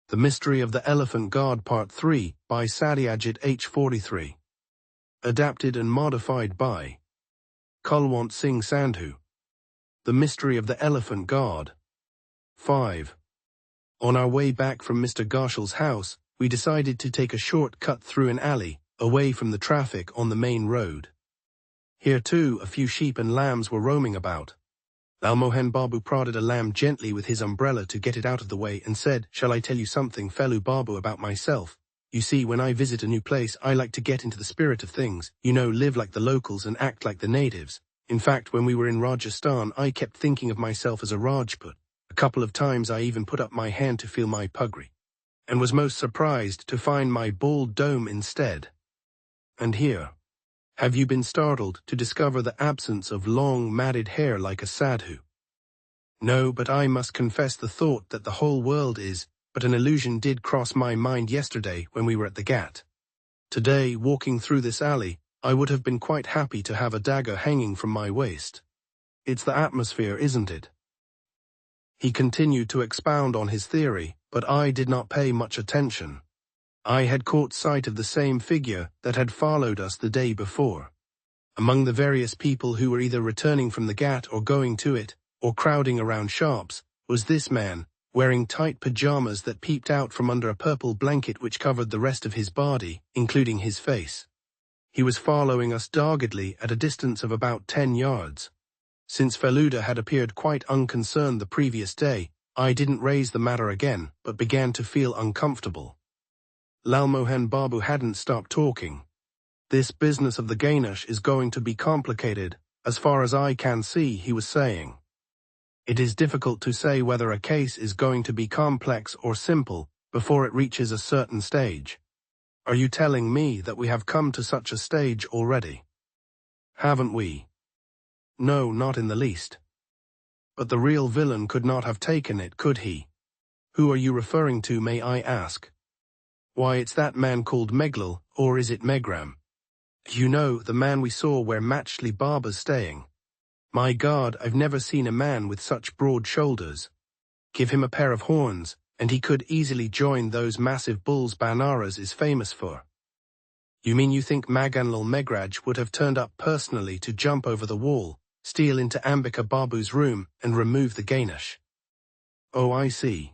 The Mystery of the Elephant God Part 3 by Satyajit H43. Adapted and modified by Kulwant Singh Sandhu. The Mystery of the Elephant God. 5. On our way back from Mr. Ghosh's house, we decided to take a short cut through an alley, away from the traffic on the main road. Here too, a few sheep and lambs were roaming about. Lalmohan Babu prodded a lamb gently with his umbrella to get it out of the way and said, "Shall I tell you something, Felu Babu, about myself? You see, when I visit a new place, I like to get into the spirit of things, live like the locals and act like the natives. In fact, when we were in Rajasthan, I kept thinking of myself as a Rajput. A couple of times I even put up my hand to feel my pugri, and was most surprised to find my bald dome instead. And here, have you been startled to discover the absence of long, matted hair like a sadhu? No, but I must confess the thought that the whole world is but an illusion did cross my mind yesterday when we were at the Ghat. Today, walking through this alley, I would have been quite happy to have a dagger hanging from my waist. It's the atmosphere, isn't it?" He continued to expound on his theory, but I did not pay much attention. I had caught sight of the same figure that had followed us the day before. Among the various people who were either returning from the Ghat or going to it, or crowding around shops, was this man, wearing tight pajamas that peeped out from under a purple blanket which covered the rest of his body, including his face. He was following us doggedly at a distance of about 10 yards. Since Feluda had appeared quite unconcerned the previous day, I didn't raise the matter again, but began to feel uncomfortable. Lalmohan Babu hadn't stopped talking. "This business of the Ganesh is going to be complicated, as far as I can see," he was saying. "It is difficult to say whether a case is going to be complex or simple before it reaches a certain stage. Are you telling me that we have come to such a stage already? Haven't we?" "No, not in the least." "But the real villain could not have taken it, could he? Who are you referring to, may I ask?" "Why, it's that man called Meglal, or is it Megram? The man we saw where Matchli Baba's staying. My God, I've never seen a man with such broad shoulders. Give him a pair of horns, and he could easily join those massive bulls Banaras is famous for." "You mean you think Maganlal Megraj would have turned up personally to jump over the wall, steal into Ambika Babu's room, and remove the Ganesh?" "Oh, I see.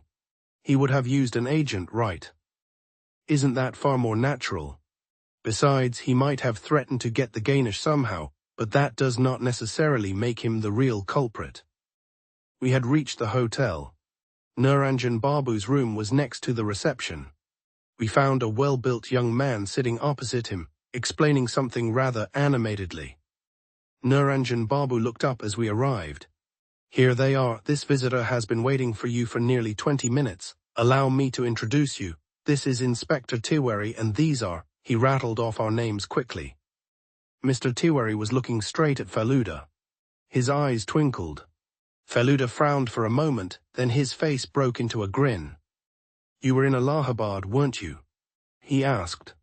He would have used an agent, right? Isn't that far more natural? Besides, he might have threatened to get the Ganesh somehow, but that does not necessarily make him the real culprit." We had reached the hotel. Niranjan Babu's room was next to the reception. We found a well-built young man sitting opposite him, explaining something rather animatedly. Niranjan Babu looked up as we arrived. "Here they are. This visitor has been waiting for you for nearly 20 minutes. Allow me to introduce you. This is Inspector Tiwari, and these are..." He rattled off our names quickly. Mr. Tiwari was looking straight at Feluda. His eyes twinkled. Feluda frowned for a moment, then his face broke into a grin. "You were in Allahabad, weren't you?" he asked.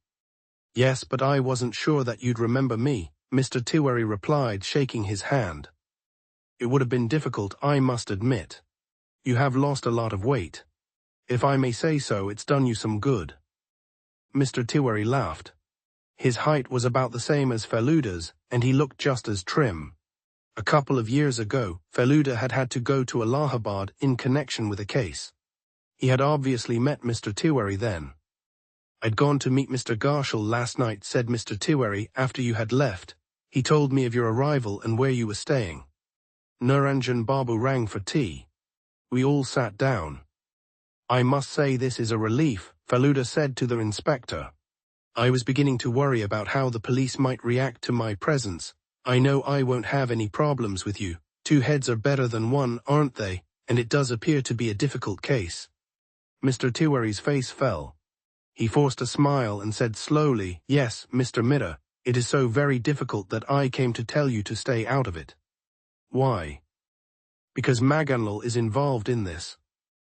"Yes, but I wasn't sure that you'd remember me," Mr. Tiwari replied, shaking his hand. "It would have been difficult, I must admit. You have lost a lot of weight. If I may say so, it's done you some good." Mr. Tiwari laughed. His height was about the same as Feluda's, and he looked just as trim. A couple of years ago, Feluda had to go to Allahabad in connection with a case. He had obviously met Mr. Tiwari then. "I'd gone to meet Mr. Ghosh last night," said Mr. Tiwari, "after you had left. He told me of your arrival and where you were staying." Niranjan Babu rang for tea. We all sat down. "I must say this is a relief," Feluda said to the inspector. "I was beginning to worry about how the police might react to my presence. I know I won't have any problems with you. 2 heads are better than 1, aren't they? And it does appear to be a difficult case." Mr. Tiwari's face fell. He forced a smile and said slowly, "Yes, Mr. Mira, it is so very difficult that I came to tell you to stay out of it." "Why?" "Because Maganlal is involved in this.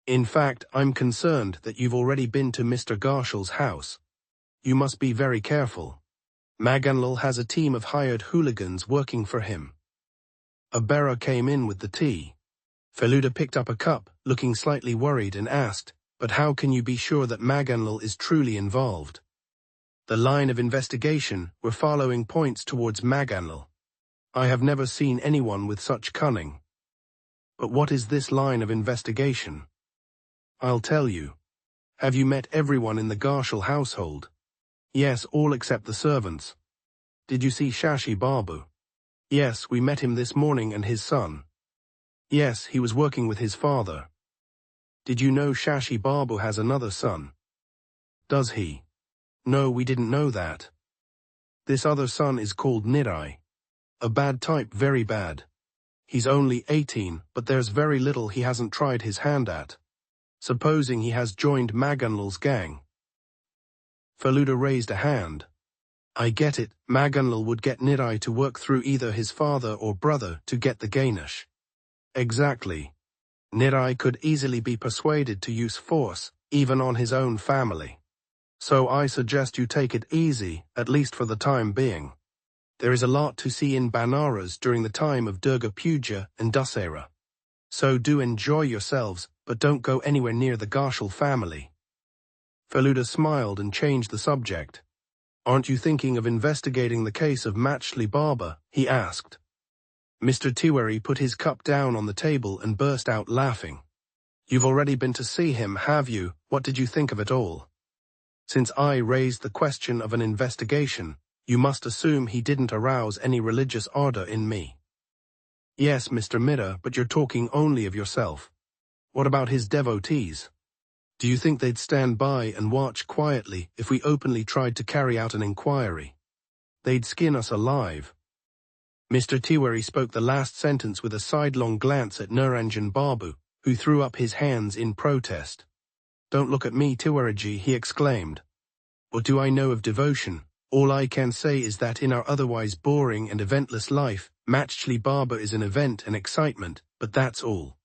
In fact, I'm concerned that you've already been to Mr. Ghosh's house. You must be very careful. Maganlal has a team of hired hooligans working for him." A bearer came in with the tea. Feluda picked up a cup, looking slightly worried, and asked, But how can you be sure that Maganlal is truly involved? The line of investigation we're following points towards Maganlal. I have never seen anyone with such cunning. But what is this line of investigation? I'll tell you. Have you met everyone in the Gharshal household? Yes, all except the servants. Did you see Shashi Babu? Yes, we met him this morning and his son. Yes, he was working with his father. Did you know Shashi Babu has another son? Does he? No, we didn't know that. This other son is called Nirai. A bad type, very bad. He's only 18, but there's very little he hasn't tried his hand at. Supposing he has joined Maganlal's gang. Feluda raised a hand. I get it, Maganlal would get Nirai to work through either his father or brother to get the Ganesh. Exactly. Nirai could easily be persuaded to use force, even on his own family. So I suggest you take it easy, at least for the time being. There is a lot to see in Banaras during the time of Durga Puja and Dussehra. So do enjoy yourselves, but don't go anywhere near the Gharshal family. Feluda smiled and changed the subject. Aren't you thinking of investigating the case of Machli Baba? He asked. Mr. Tiwari put his cup down on the table and burst out laughing. You've already been to see him, have you? What did you think of it all? Since I raised the question of an investigation, you must assume he didn't arouse any religious ardor in me. Yes, Mr. Mira, but you're talking only of yourself. What about his devotees? Do you think they'd stand by and watch quietly if we openly tried to carry out an inquiry? They'd skin us alive. Mr. Tiwari spoke the last sentence with a sidelong glance at Niranjan Babu, who threw up his hands in protest. Don't look at me, Tiwariji, he exclaimed. What do I know of devotion? All I can say is that in our otherwise boring and eventless life, Machli Baba is an event and excitement, but that's all.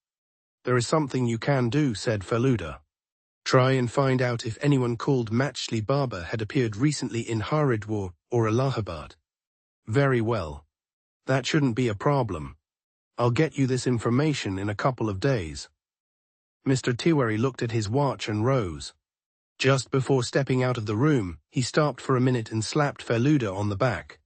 There is something you can do, said Feluda. Try and find out if anyone called Machli Baba had appeared recently in Haridwar or Allahabad. Very well. That shouldn't be a problem. I'll get you this information in a couple of days. Mr. Tiwari looked at his watch and rose. Just before stepping out of the room, he stopped for a minute and slapped Feluda on the back.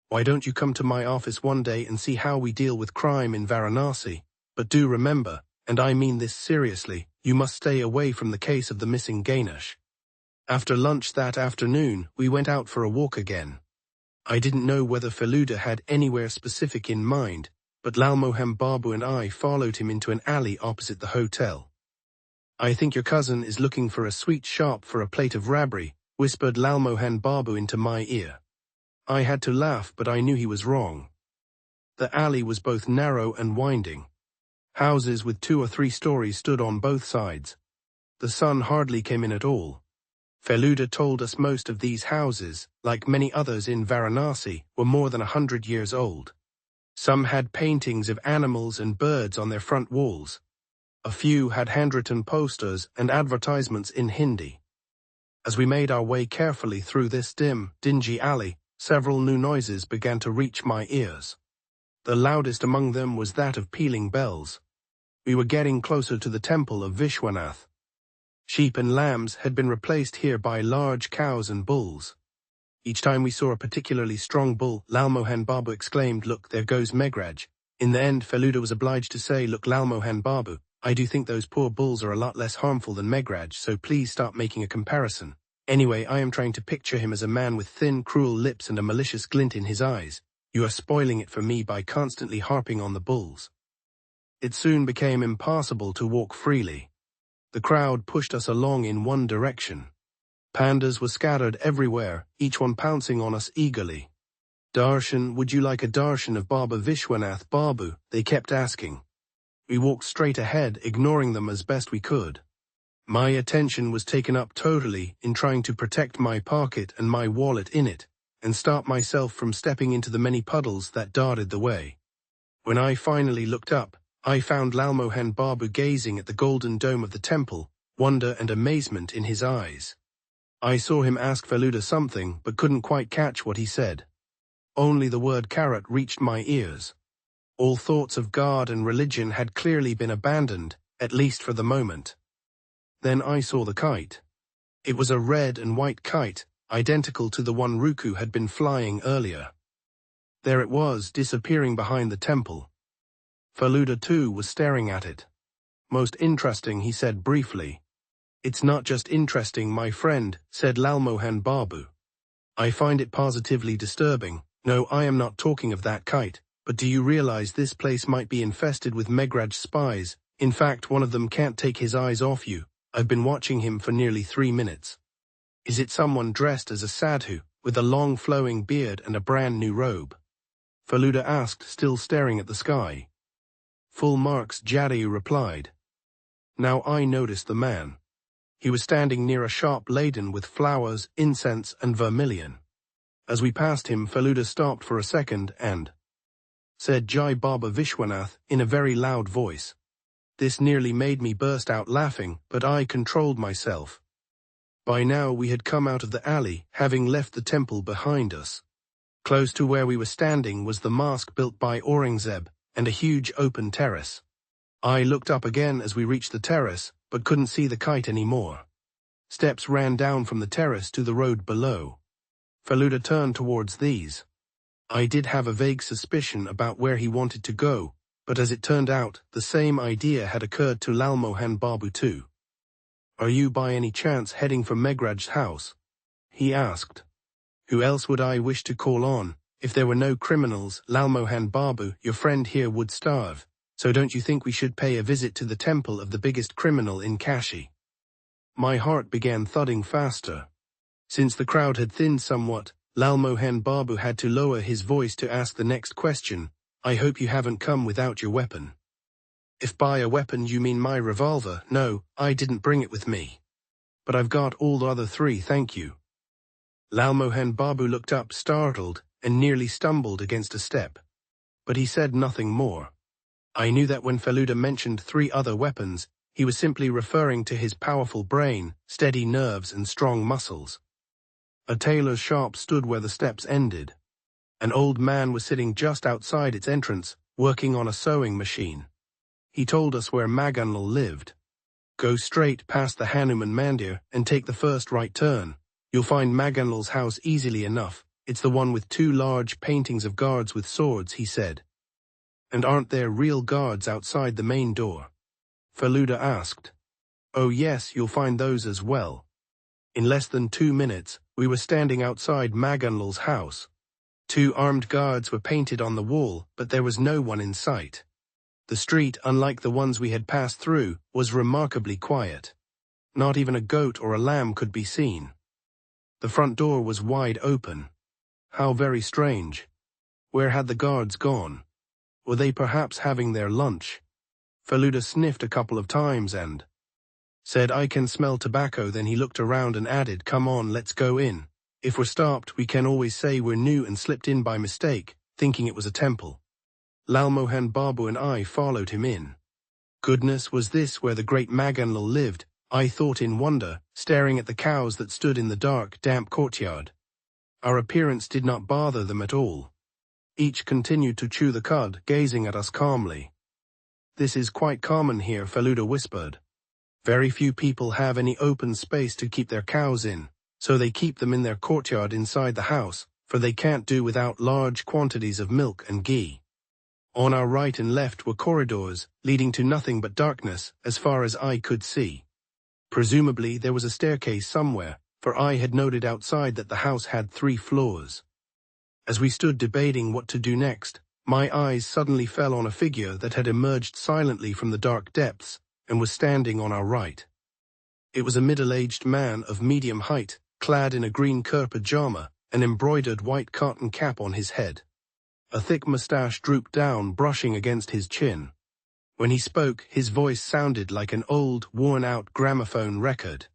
Why don't you come to my office one day and see how we deal with crime in Varanasi? But do remember, and I mean this seriously, you must stay away from the case of the missing Ganesh. After lunch that afternoon, we went out for a walk again. I didn't know whether Feluda had anywhere specific in mind, but Lalmohan Babu and I followed him into an alley opposite the hotel. I think your cousin is looking for a sweet shop for a plate of rabri, whispered Lalmohan Babu into my ear. I had to laugh, but I knew he was wrong. The alley was both narrow and winding. Houses with 2 or 3 stories stood on both sides. The sun hardly came in at all. Feluda told us most of these houses, like many others in Varanasi, were more than 100 years old. Some had paintings of animals and birds on their front walls. A few had handwritten posters and advertisements in Hindi. As we made our way carefully through this dim, dingy alley, several new noises began to reach my ears. The loudest among them was that of pealing bells. We were getting closer to the temple of Vishwanath. Sheep and lambs had been replaced here by large cows and bulls. Each time we saw a particularly strong bull, Lalmohan Babu exclaimed, "Look, there goes Megraj." In the end, Feluda was obliged to say, "Look, Lalmohan Babu, I do think those poor bulls are a lot less harmful than Megraj, so please stop making a comparison. Anyway, I am trying to picture him as a man with thin, cruel lips and a malicious glint in his eyes. You are spoiling it for me by constantly harping on the bulls." It soon became impossible to walk freely. The crowd pushed us along in one direction. Pandas were scattered everywhere, each one pouncing on us eagerly. "Darshan, would you like a darshan of Baba Vishwanath Babu?" they kept asking. We walked straight ahead, ignoring them as best we could. My attention was taken up totally in trying to protect my pocket and my wallet in it, and stop myself from stepping into the many puddles that dotted the way. When I finally looked up, I found Lalmohan Babu gazing at the golden dome of the temple, wonder and amazement in his eyes. I saw him ask Feluda something, but couldn't quite catch what he said. Only the word carrot reached my ears. All thoughts of God and religion had clearly been abandoned, at least for the moment. Then I saw the kite. It was a red and white kite, identical to the one Ruku had been flying earlier. There it was, disappearing behind the temple. Feluda too was staring at it. Most interesting, he said briefly. It's not just interesting, my friend, said Lalmohan Babu. I find it positively disturbing. No, I am not talking of that kite, but do you realize this place might be infested with Megraj spies? In fact, one of them can't take his eyes off you. I've been watching him for nearly 3 minutes. Is it someone dressed as a sadhu, with a long flowing beard and a brand new robe? Feluda asked, still staring at the sky. Full marks, Jadayu replied. Now I noticed the man. He was standing near a shop laden with flowers, incense, and vermilion. As we passed him, Feluda stopped for a second and said Jai Baba Vishwanath in a very loud voice. This nearly made me burst out laughing, but I controlled myself. By now we had come out of the alley, having left the temple behind us. Close to where we were standing was the mosque built by Aurangzeb, and a huge open terrace. I looked up again as we reached the terrace, but couldn't see the kite anymore. Steps ran down from the terrace to the road below. Feluda turned towards these. I did have a vague suspicion about where he wanted to go, but as it turned out, the same idea had occurred to Lalmohan Babu too. Are you by any chance heading for Megraj's house? He asked. Who else would I wish to call on? If there were no criminals, Lalmohan Babu, your friend here, would starve. So don't you think we should pay a visit to the temple of the biggest criminal in Kashi? My heart began thudding faster. Since the crowd had thinned somewhat, Lalmohan Babu had to lower his voice to ask the next question. I hope you haven't come without your weapon. If by a weapon you mean my revolver, no, I didn't bring it with me. But I've got all the other 3, thank you. Lalmohan Babu looked up startled and nearly stumbled against a step. But he said nothing more. I knew that when Feluda mentioned 3 other weapons, he was simply referring to his powerful brain, steady nerves, and strong muscles. A tailor's shop stood where the steps ended. An old man was sitting just outside its entrance, working on a sewing machine. He told us where Maganlal lived. Go straight past the Hanuman Mandir and take the first right turn. You'll find Maganlal's house easily enough. It's the one with 2 large paintings of guards with swords, he said. And aren't there real guards outside the main door? Feluda asked. Oh yes, you'll find those as well. In less than 2 minutes, we were standing outside Maganlal's house. 2 armed guards were painted on the wall, but there was no one in sight. The street, unlike the ones we had passed through, was remarkably quiet. Not even a goat or a lamb could be seen. The front door was wide open. How very strange. Where had the guards gone? Were they perhaps having their lunch? Feluda sniffed a couple of times and said, I can smell tobacco. Then he looked around and added, come on, let's go in. If we're stopped, we can always say we're new and slipped in by mistake, thinking it was a temple. Lalmohan Babu and I followed him in. Goodness, was this where the great Maganlal lived? I thought in wonder, staring at the cows that stood in the dark, damp courtyard. Our appearance did not bother them at all. Each continued to chew the cud, gazing at us calmly. This is quite common here, Feluda whispered. Very few people have any open space to keep their cows in, so they keep them in their courtyard inside the house, for they can't do without large quantities of milk and ghee. On our right and left were corridors, leading to nothing but darkness, as far as I could see. Presumably there was a staircase somewhere, for I had noted outside that the house had 3 floors. As we stood debating what to do next, my eyes suddenly fell on a figure that had emerged silently from the dark depths and was standing on our right. It was a middle-aged man of medium height, clad in a green Kerr pajama, an embroidered white cotton cap on his head. A thick moustache drooped down, brushing against his chin. When he spoke, his voice sounded like an old, worn-out gramophone record.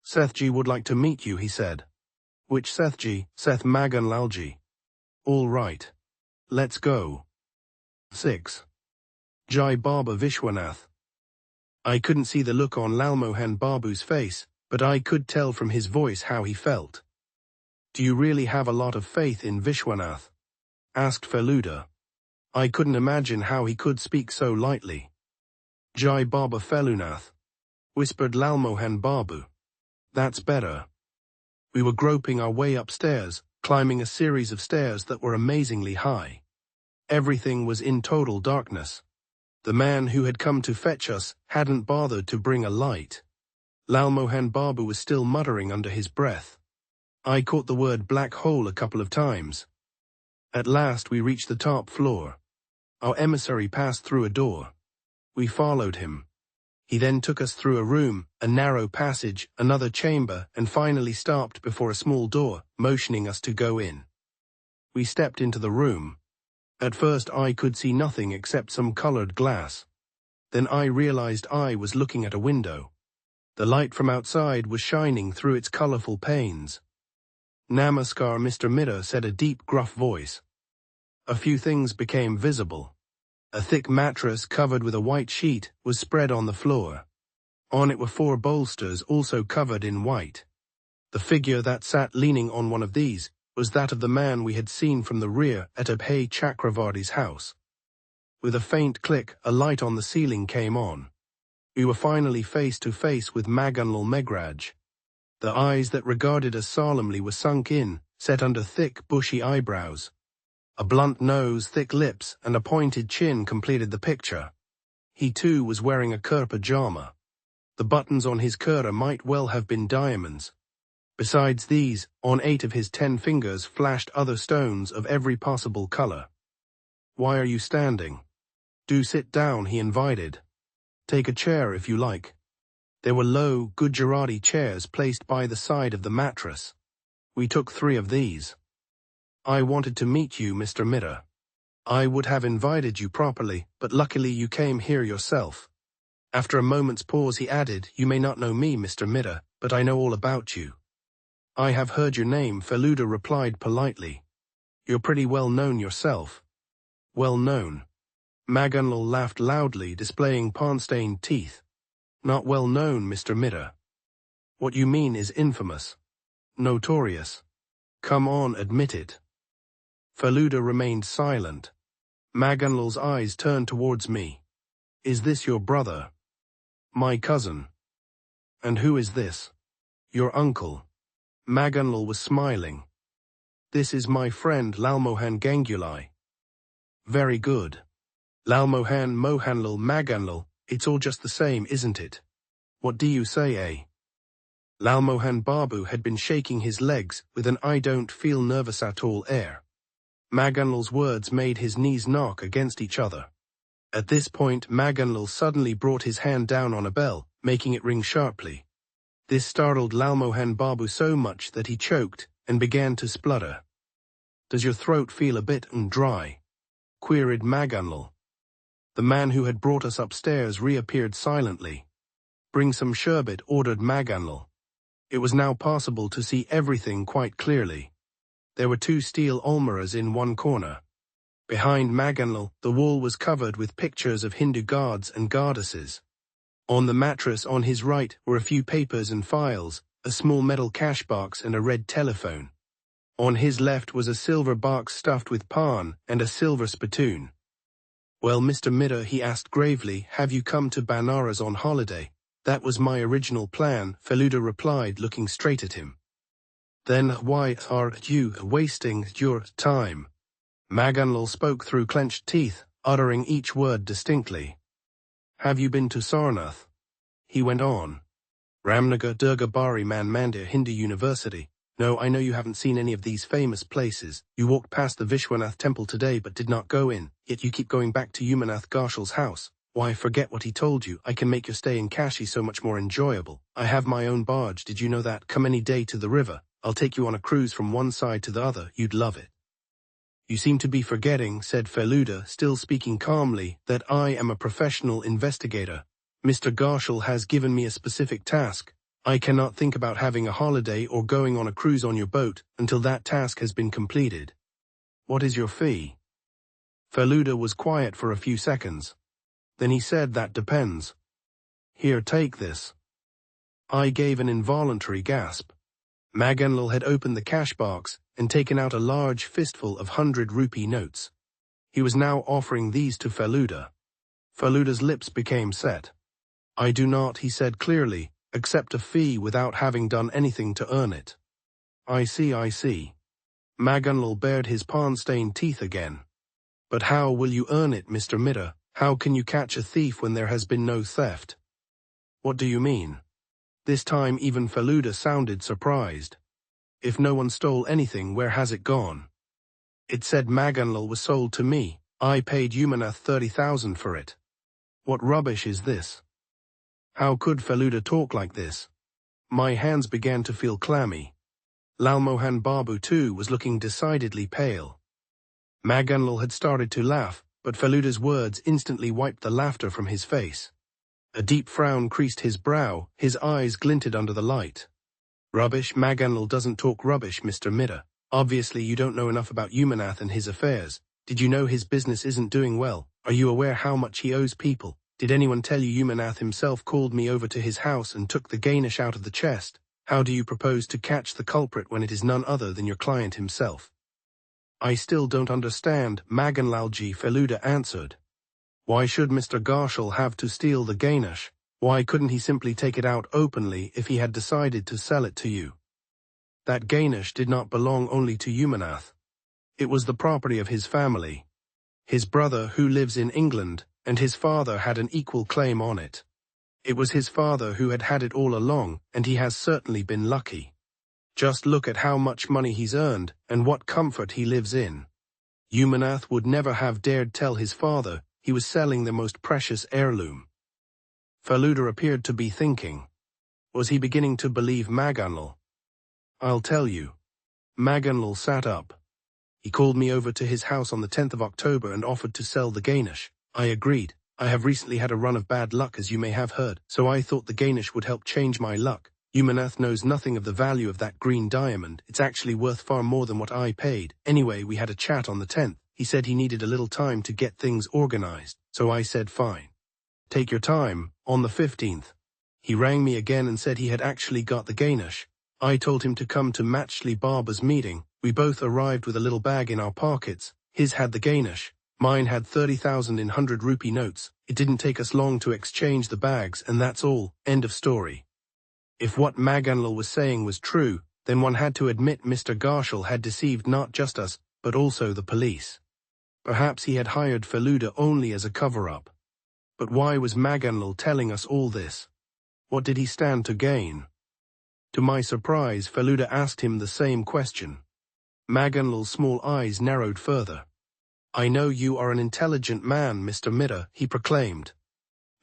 Satyajit would like to meet you, he said. Which Satyajit? Seth Maganlalji. All right. Let's go. 6. Jai Baba Vishwanath. I couldn't see the look on Lalmohan Babu's face, but I could tell from his voice how he felt. Do you really have a lot of faith in Vishwanath? Asked Feluda. I couldn't imagine how he could speak so lightly. Jai Baba Felunath. whispered Lalmohan Babu. That's better. We were groping our way upstairs, climbing a series of stairs that were amazingly high. Everything was in total darkness. The man who had come to fetch us hadn't bothered to bring a light. Lalmohan Babu was still muttering under his breath. I caught the word black hole a couple of times. At last we reached the top floor. Our emissary passed through a door. We followed him. He then took us through a room, a narrow passage, another chamber, and finally stopped before a small door, motioning us to go in. We stepped into the room. At first I could see nothing except some colored glass. Then I realized I was looking at a window. The light from outside was shining through its colorful panes. Namaskar, Mr. Midha, said a deep, gruff voice. A few things became visible. A thick mattress covered with a white sheet was spread on the floor. On it were 4 bolsters also covered in white. The figure that sat leaning on one of these was that of the man we had seen from the rear at H43's house. With a faint click, a light on the ceiling came on. We were finally face to face with Maganlal Megraj. The eyes that regarded us solemnly were sunk in, set under thick, bushy eyebrows. A blunt nose, thick lips, and a pointed chin completed the picture. He too was wearing a kur pajama. The buttons on his kura might well have been diamonds. Besides these, on 8 of his 10 fingers flashed other stones of every possible color. Why are you standing? Do sit down, he invited. Take a chair if you like. There were low, Gujarati chairs placed by the side of the mattress. We took 3 of these. I wanted to meet you, Mr. Midha. I would have invited you properly, but luckily you came here yourself. After a moment's pause he added, You may not know me, Mr. Midha, but I know all about you. I have heard your name, Feluda replied politely. You're pretty well known yourself. Well known. Maganlal laughed loudly, displaying pawn-stained teeth. Not well known, Mr. Midha. What you mean is infamous. Notorious. Come on, admit it. Feluda remained silent. Maganlal's eyes turned towards me. Is this your brother? My cousin. And who is this? Your uncle. Maganlal was smiling. This is my friend Lalmohan Ganguly. Very good. Lalmohan Mohanlal Maganlal, it's all just the same, isn't it? What do you say, eh? Lalmohan Babu had been shaking his legs with an I don't feel nervous at all air. Maganlal's words made his knees knock against each other. At this point, Maganlal suddenly brought his hand down on a bell, making it ring sharply. This startled Lalmohan Babu so much that he choked and began to splutter. Does your throat feel a bit dry? Queried Maganlal. The man who had brought us upstairs reappeared silently. Bring some sherbet, ordered Maganlal. It was now possible to see everything quite clearly. There were 2 steel almirahs in one corner. Behind Maganlal, the wall was covered with pictures of Hindu gods and goddesses. On the mattress on his right were a few papers and files, a small metal cash box and a red telephone. On his left was a silver box stuffed with pan and a silver spittoon. Well, Mr. Midha, he asked gravely, have you come to Banaras on holiday? That was my original plan, Feluda replied, looking straight at him. Then why are you wasting your time? Maganlal spoke through clenched teeth, uttering each word distinctly. Have you been to Sarnath? He went on. Ramnagar, Durga Bari Man Mandir, Hindu University. No, I know you haven't seen any of these famous places. You walked past the Vishwanath temple today but did not go in, yet you keep going back to Umanath Ghosh's house. Why, forget what he told you. I can make your stay in Kashi so much more enjoyable. I have my own barge, did you know that? Come any day to the river. I'll take you on a cruise from one side to the other. You'd love it. You seem to be forgetting, said Feluda, still speaking calmly, that I am a professional investigator. Mr. Ghosh has given me a specific task. I cannot think about having a holiday or going on a cruise on your boat until that task has been completed. What is your fee? Feluda was quiet for a few seconds. Then he said, that depends. Here, take this. I gave an involuntary gasp. Maganlal had opened the cash box and taken out a large fistful of 100-rupee notes. He was now offering these to Feluda. Feluda's lips became set. I do not, he said clearly, accept a fee without having done anything to earn it. I see, I see. Maganlal bared his pawn-stained teeth again. But how will you earn it, Mr. Mitter? How can you catch a thief when there has been no theft? What do you mean? This time even Feluda sounded surprised. If no one stole anything, where has it gone? It said Maganlal was sold to me. I paid Umanath 30,000 for it. What rubbish is this? How could Feluda talk like this? My hands began to feel clammy. Lalmohan Babu too was looking decidedly pale. Maganlal had started to laugh, but Feluda's words instantly wiped the laughter from his face. A deep frown creased his brow, his eyes glinted under the light. Rubbish? Maganlal doesn't talk rubbish, Mr. Mitter. Obviously you don't know enough about Umanath and his affairs. Did you know his business isn't doing well? Are you aware how much he owes people? Did anyone tell you Umanath himself called me over to his house and took the Ganesh out of the chest? How do you propose to catch the culprit when it is none other than your client himself? I still don't understand, Maganlalji, Feluda answered. Why should Mr. Gharshal have to steal the Ganesh? Why couldn't he simply take it out openly if he had decided to sell it to you? That Ganesh did not belong only to Umanath. It was the property of his family. His brother, who lives in England, and his father had an equal claim on it. It was his father who had had it all along, and he has certainly been lucky. Just look at how much money he's earned, and what comfort he lives in. Umanath would never have dared tell his father he was selling the most precious heirloom. Feluda appeared to be thinking. Was he beginning to believe Maganlal? I'll tell you. Maganlal sat up. He called me over to his house on the 10th of October and offered to sell the Ganesh. I agreed. I have recently had a run of bad luck, as you may have heard, so I thought the Ganesh would help change my luck. Umanath knows nothing of the value of that green diamond. It's actually worth far more than what I paid. Anyway, we had a chat on the 10th. He said he needed a little time to get things organized, so I said fine. Take your time. On the 15th. He rang me again and said he had actually got the Ganesh. I told him to come to Matchley Barber's meeting. We both arrived with a little bag in our pockets. His had the Ganesh. Mine had 30,000 in 100 rupee notes. It didn't take us long to exchange the bags, and that's all. End of story. If what Maganlal was saying was true, then one had to admit Mr. Gharshal had deceived not just us, but also the police. Perhaps he had hired Feluda only as a cover-up. But why was Maganlal telling us all this? What did he stand to gain? To my surprise, Feluda asked him the same question. Maganlal's small eyes narrowed further. I know you are an intelligent man, Mr. Mitter, he proclaimed.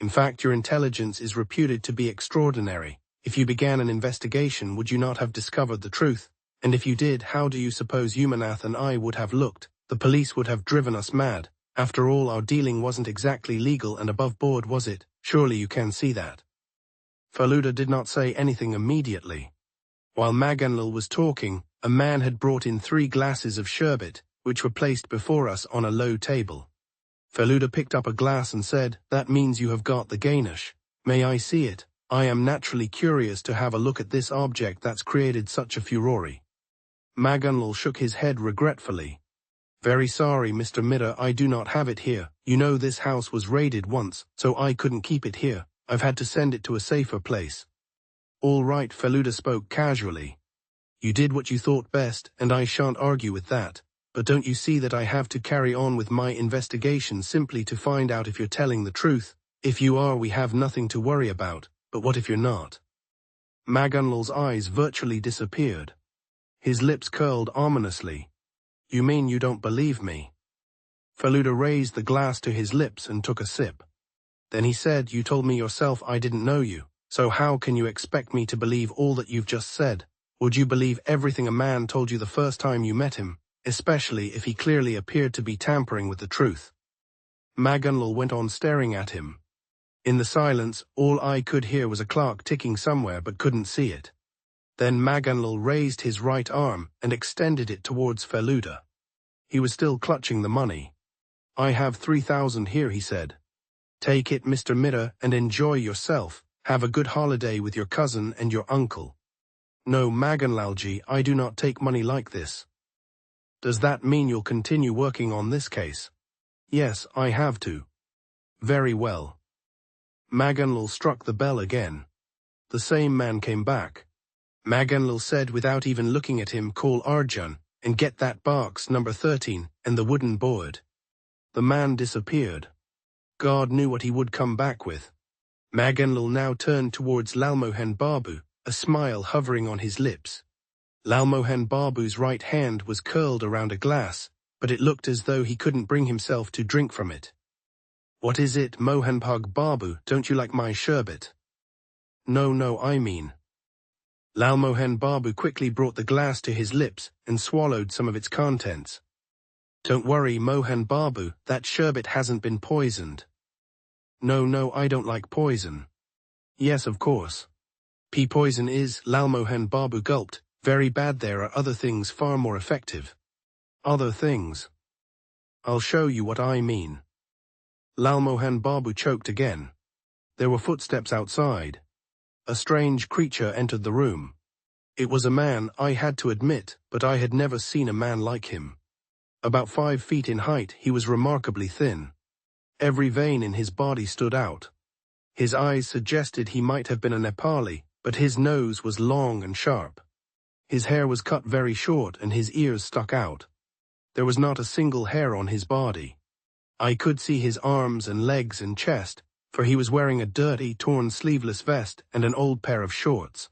In fact, your intelligence is reputed to be extraordinary. If you began an investigation, would you not have discovered the truth? And if you did, how do you suppose Umanath and I would have looked? The police would have driven us mad. After all, our dealing wasn't exactly legal and above board, was it? Surely you can see that. Feluda did not say anything immediately. While Maganlal was talking, a man had brought in 3 glasses of sherbet, which were placed before us on a low table. Feluda picked up a glass and said, "That means you have got the Ganesh. May I see it? I am naturally curious to have a look at this object that's created such a furore." Maganlal shook his head regretfully. "Very sorry, Mr. Mitter, I do not have it here. You know this house was raided once, so I couldn't keep it here. I've had to send it to a safer place." "All right," Feluda spoke casually. "You did what you thought best, and I shan't argue with that. But don't you see that I have to carry on with my investigation simply to find out if you're telling the truth? If you are, we have nothing to worry about, but what if you're not?" Maganlal's eyes virtually disappeared. His lips curled ominously. "You mean you don't believe me?" Feluda raised the glass to his lips and took a sip. Then he said, "You told me yourself I didn't know you, so how can you expect me to believe all that you've just said? Would you believe everything a man told you the first time you met him, especially if he clearly appeared to be tampering with the truth?" Maganlal went on staring at him. In the silence, all I could hear was a clock ticking somewhere but couldn't see it. Then Maganlal raised his right arm and extended it towards Feluda. He was still clutching the money. "I have 3,000 here," he said. "Take it, Mr. Mitter, and enjoy yourself. Have a good holiday with your cousin and your uncle." "No, Maganlalji, I do not take money like this." "Does that mean you'll continue working on this case?" "Yes, I have to." "Very well." Maganlal struck the bell again. The same man came back. Maganlal said without even looking at him, "Call Arjun, and get that box number 13, and the wooden board." The man disappeared. God knew what he would come back with. Maganlal now turned towards Lalmohan Babu, a smile hovering on his lips. Lalmohan Babu's right hand was curled around a glass, but it looked as though he couldn't bring himself to drink from it. "What is it, Mohanbhag Babu, don't you like my sherbet?" No, I mean. Lalmohan Babu quickly brought the glass to his lips and swallowed some of its contents. "Don't worry, Mohan Babu, that sherbet hasn't been poisoned." No, I don't like poison." "Yes, of course. Pea poison is," Lalmohan Babu gulped, "very bad. There are other things far more effective." "Other things?" "I'll show you what I mean." Lalmohan Babu choked again. There were footsteps outside. A strange creature entered the room. It was a man, I had to admit, but I had never seen a man like him. About 5 feet in height, he was remarkably thin. Every vein in his body stood out. His eyes suggested he might have been a Nepali, but his nose was long and sharp. His hair was cut very short and his ears stuck out. There was not a single hair on his body. I could see his arms and legs and chest, for he was wearing a dirty, torn sleeveless vest and an old pair of shorts.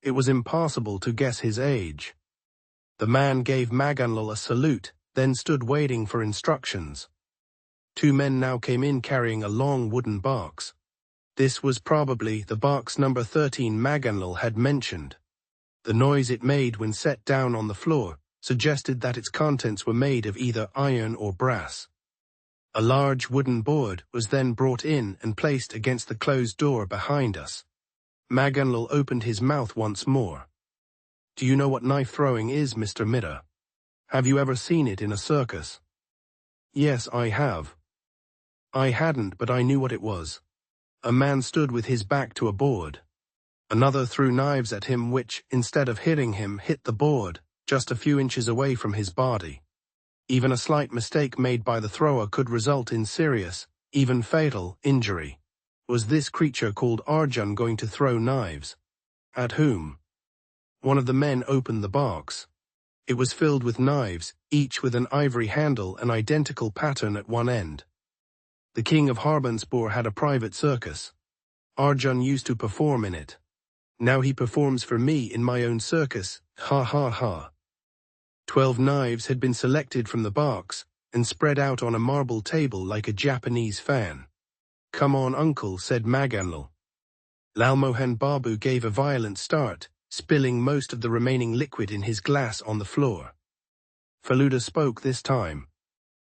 It was impossible to guess his age. The man gave Maganlal a salute, then stood waiting for instructions. 2 men now came in carrying a long wooden box. This was probably the box number 13 Maganlal had mentioned. The noise it made when set down on the floor suggested that its contents were made of either iron or brass. A large wooden board was then brought in and placed against the closed door behind us. Maganlal opened his mouth once more. "Do you know what knife throwing is, Mr. Midha? Have you ever seen it in a circus?" "Yes, I have." I hadn't, but I knew what it was. A man stood with his back to a board. Another threw knives at him which, instead of hitting him, hit the board, just a few inches away from his body. Even a slight mistake made by the thrower could result in serious, even fatal, injury. Was this creature called Arjun going to throw knives? At whom? One of the men opened the box. It was filled with knives, each with an ivory handle and identical pattern at one end. The king of Harbanspur had a private circus. Arjun used to perform in it. Now he performs for me in my own circus, ha ha ha. 12 knives had been selected from the box and spread out on a marble table like a Japanese fan. "Come on, uncle," said Maganlal. Lalmohan Babu gave a violent start, spilling most of the remaining liquid in his glass on the floor. Feluda spoke this time.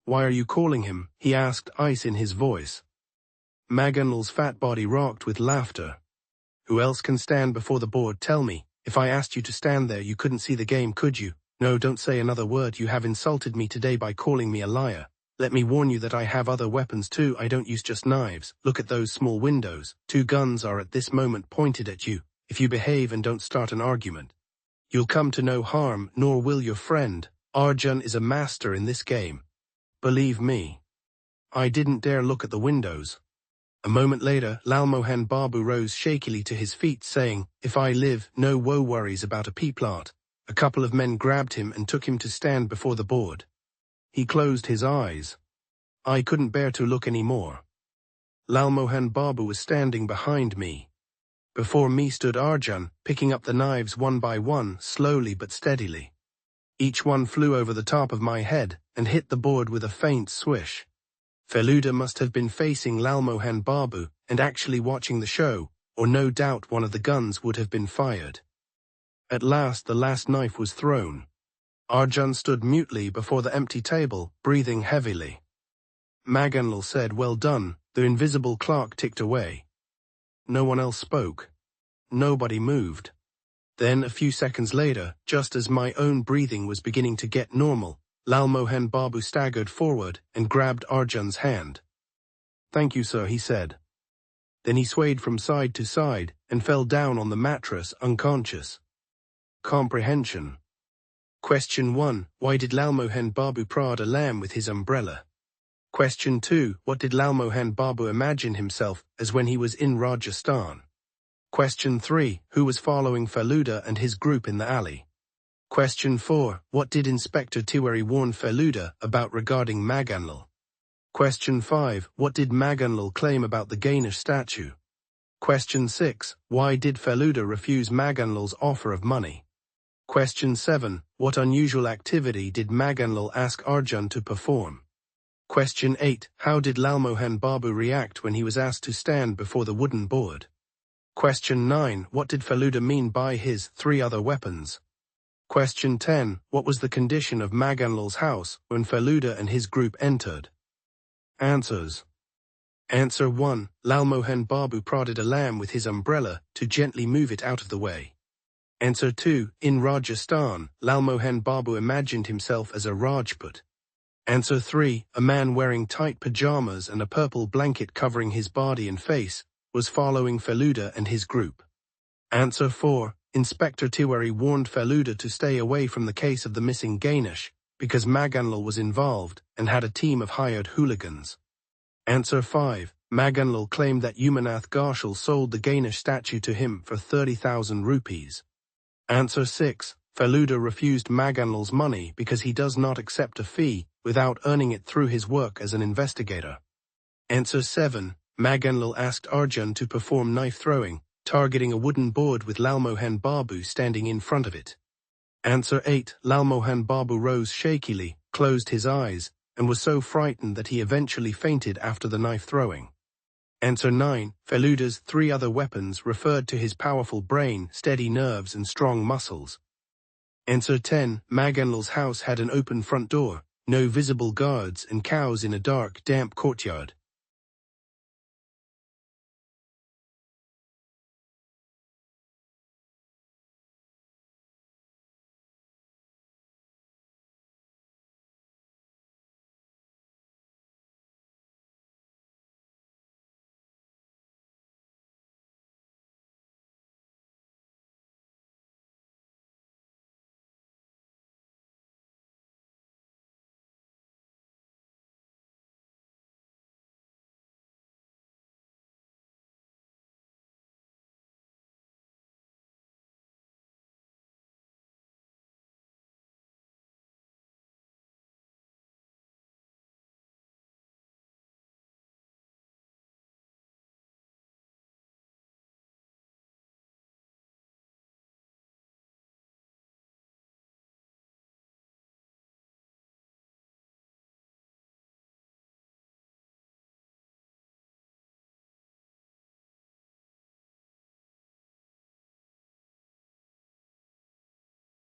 "Why are you calling him?" he asked, ice in his voice. Maganlal's fat body rocked with laughter. "Who else can stand before the board? Tell me, if I asked you to stand there you couldn't see the game, could you? No, don't say another word. You have insulted me today by calling me a liar. Let me warn you that I have other weapons too. I don't use just knives. Look at those small windows. 2 guns are at this moment pointed at you. If you behave and don't start an argument, you'll come to no harm, nor will your friend. Arjun is a master in this game. Believe me." I didn't dare look at the windows. A moment later, Lalmohan Babu rose shakily to his feet, saying, "If I live, no woe worries about a pea plot." A couple of men grabbed him and took him to stand before the board. He closed his eyes. I couldn't bear to look any more. Lalmohan Babu was standing behind me. Before me stood Arjun, picking up the knives one by one, slowly but steadily. Each one flew over the top of my head and hit the board with a faint swish. Feluda must have been facing Lalmohan Babu and actually watching the show, or no doubt one of the guns would have been fired. At last the last knife was thrown. Arjun stood mutely before the empty table, breathing heavily. Maganlal said, "Well done." The invisible clock ticked away. No one else spoke. Nobody moved. Then, a few seconds later, just as my own breathing was beginning to get normal, Lalmohan Babu staggered forward and grabbed Arjun's hand. "Thank you, sir," he said. Then he swayed from side to side and fell down on the mattress, unconscious. Comprehension. Question 1. Why did Lalmohan Babu prod a lamb with his umbrella? Question 2. What did Lalmohan Babu imagine himself as when he was in Rajasthan? Question 3. Who was following Feluda and his group in the alley? Question 4. What did Inspector Tiwari warn Feluda about regarding Maganlal? Question 5. What did Maganlal claim about the Ganesh statue? Question 6. Why did Feluda refuse Maganlal's offer of money? Question 7. What unusual activity did Maganlal ask Arjun to perform? Question 8. How did Lalmohan Babu react when he was asked to stand before the wooden board? Question 9. What did Feluda mean by his 3 other weapons? Question 10. What was the condition of Maganlal's house when Feluda and his group entered? Answers. Answer 1. Lalmohan Babu prodded a lamb with his umbrella to gently move it out of the way. Answer 2. In Rajasthan, Lalmohan Babu imagined himself as a Rajput. Answer 3. A man wearing tight pajamas and a purple blanket covering his body and face was following Feluda and his group. Answer 4. Inspector Tiwari warned Feluda to stay away from the case of the missing Ganesh because Maganlal was involved and had a team of hired hooligans. Answer 5. Maganlal claimed that Umanath Ghoshal sold the Ganesh statue to him for 30,000 rupees. Answer 6. Feluda refused Maganlal's money because he does not accept a fee without earning it through his work as an investigator. Answer 7. Maganlal asked Arjun to perform knife throwing, targeting a wooden board with Lalmohan Babu standing in front of it. Answer 8. Lalmohan Babu rose shakily, closed his eyes, and was so frightened that he eventually fainted after the knife throwing. Answer 9. Feluda's 3 other weapons referred to his powerful brain, steady nerves, and strong muscles. Answer 10. Maganlal's house had an open front door, no visible guards, and cows in a dark, damp courtyard.